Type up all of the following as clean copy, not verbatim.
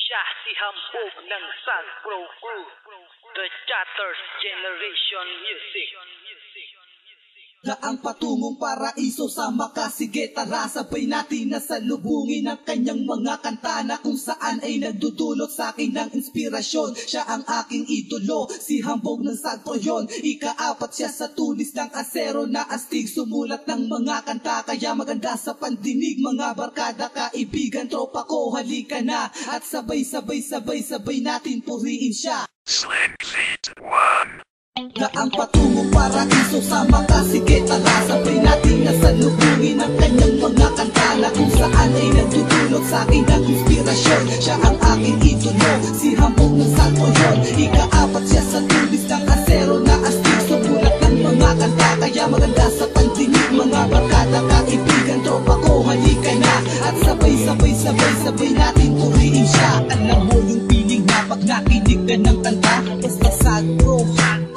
Siya si hambog ng Sag Pro Crew, The Chatters Generation Music. Daang patungong paraiso sa makasige, tara sabay natin na salubungin ang kanyang mga kanta na kung saan ay nagdudulot sa akin ng inspirasyon. Siya ang aking idolo, si hambog ng Sag Pro yun. Ikaapat siya sa tulis ng asero na astig, sumulat ng mga kanta kaya maganda sa pandinig. Mga barkada, kaibigan, tropa ko, halika na at sabay natin puriin siya. Slim Seed 1. Daang patungong paraiso sa makasige, tara sabay natin na salubungin ang kanyang mga kanta na kung saan ay nagdudulot sa akin ng inspirasyon. Siya ang aking idolo, si hambog ng Sag Pro yun. Ikaapat siya sa tulis ng asero na astig, sumulat ng mga kanta kaya maganda sa pandinig. Mga barkada, kaibigan, tropa ko, halika na at sabay natin puriin siya. Alam mo yung feeling na pag nakinig ka ng kanta, basta Sag Pro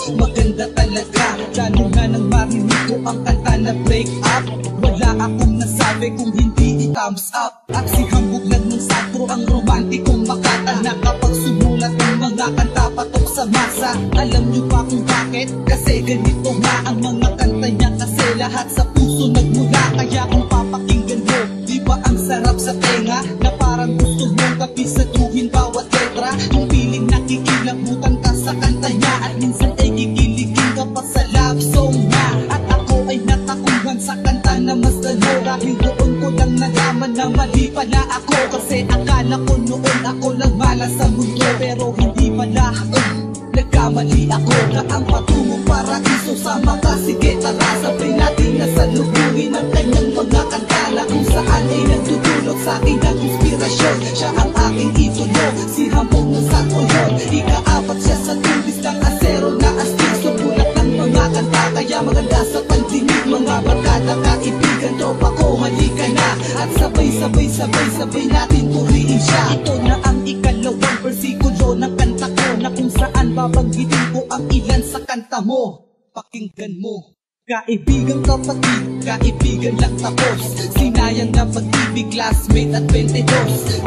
maganda talaga, lalo na nang marinig ko ang kanta na break up. Wala akong nasabi kung hindi i-thumbs up. At si hambog lang ng Sag Pro ang romantikong makata na kapag sumulat ng mga kanta patok sa masa. Alam nyo ba kung bakit? Kasi ganito nga ang mga kanta niya, kasi lahat sa puso nagmula. Kaya kung papakinggan mo, di ba ang sarap sa tenga na parang gusto mong kapisaduhin bawat letra. Yung feeling nakikilabutan ka sa kanta niya at minsan ay kikiligin ka pa sa love song niya. At ako ay natakuhan sa kanta na mas lalo, dahil doon ko lang nalaman na mali pala ako. Kasi akala ko noon ako lang malas sa mundo, pero hindi pala, nagkamali ako. Daang patungong paraiso sa makasige, tara sabay natin na salubungin ang kanyang mga kanta na kung saan ay nagdudulot sa akin ng inspirasyon. Siya ang aking idolo, si hambog ng Sag Pro yun. Ikaapat siya sa tulis ng asero na astig, sumulat ng mga kanta kaya maganda sa pandinig. Mga barkada, kaibigan, tropa ko, halika na at sabay natin puriin siya. Ito na ang ikalawang versikulo ng kanta ko na kung saan babanggitin ko ang ilan sa kanta mo. Pakinggan mo. Kaibigang kapatid, kaibigan lang tapos, sinayang na pag-ibig, classmate at 22.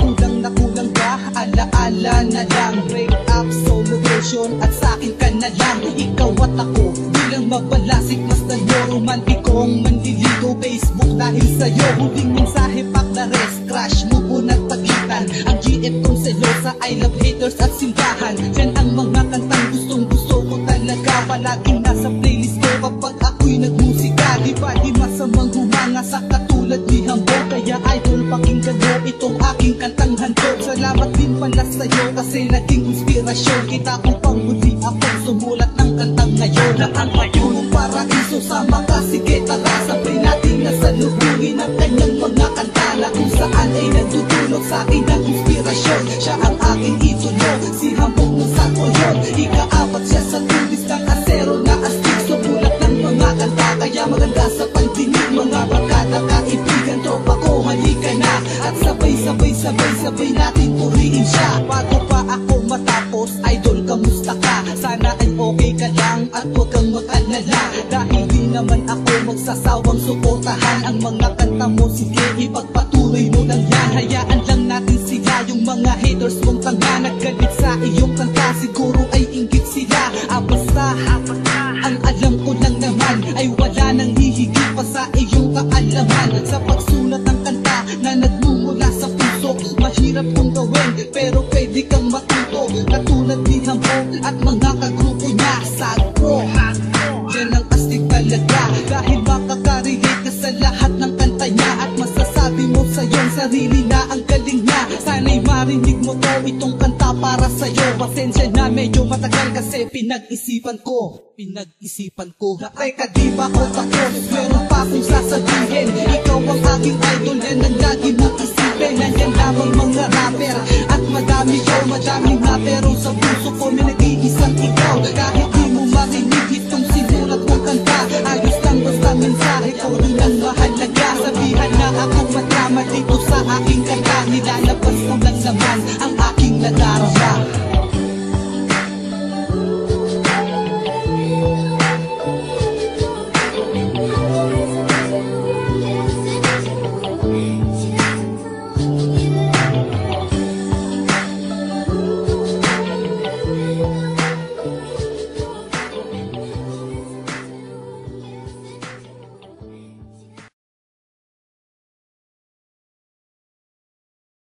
Kulang na kulang ka, alaala na lang. Break up, solo version at sa'kin ka na lang. Ikaw at ako, bilang mabalasik, mas nalo romantikong mandiligo. Facebook dahil sa'yo, huling mensahe pak na rest, crush mo po nagpagitan. Ang GF kong selosa, I love haters at simbahan. Yan ang mga kantang gustong gusto ko talaga, palaging nasa playlist ko kapag ako'y nagmusika. Di ba di masamang humanga sa katulad ni hambog, kaya idol pakinggan mo itong aking kantang handog. Salamat din pala sa'yo kasi naging inspirasyon kita kung pang muli akong sumulat ng kantang ngayon. Daang patungong paraiso sa makasige, tara sabay natin na salubungin ang kanyang mga kanta na kung saan ay nagdudulot sa akin ng inspirasyon. Siya ang aking idolo, si hambog ng Sag Pro yun. Ikaapat siya sa tulis ng asero na astig, sumulat ng mga kanta kaya maganda sa pandinig. Mga barkada, kaibigan, tropa ko, halika na at sabay natin puriin siya. Bago pa ako matapos, idol, kamusta ka? Sana ay okay ka lang at huwag kang mag-alala, dahil di naman ako magsasawang suportahan ang mga kanta mo. Sige, ipagpatuloy mo lang yan, hayaan lang natin sila. Yung mga haters mong tanga, naggalit sa iyong kanta, siguro ay inggit sila. Basta ang alam ko lang naman ay wala nang hihigit pa sa iyong kaalaman. Sa pagsulat ng kanta na nagmumula sa puso, mahirap kong gawin pero pwede kang matuto. Katulad ni hambog at mga kagrupo niya, Sag Pro. Yan ang astig talaga, dahil makaka-relate ka sa lahat ng kanta niya at masasabi mo sa iyong sarili na ang galing niya. Sana'y marinig mo to, itong kanta para sa'yo. Pasensya na medyo matagal kasi pinag-isipan ko. Teka, di ba ako tapos? Meron pa akong sasabihin. Ikaw ang aking idol, yan ang lagi mong isipin. Nandyan lamang mga rapper at madaming nga, pero sa puso ko may nag-iisang ikaw. Kahit di mo marinig itong sinulat mong kanta, ayos lang basta mensahe ko, yun ang mahalaga. Sabihan na akong madrama dito sa aking kanta, nilalabas ko lang naman ang aking nadarama.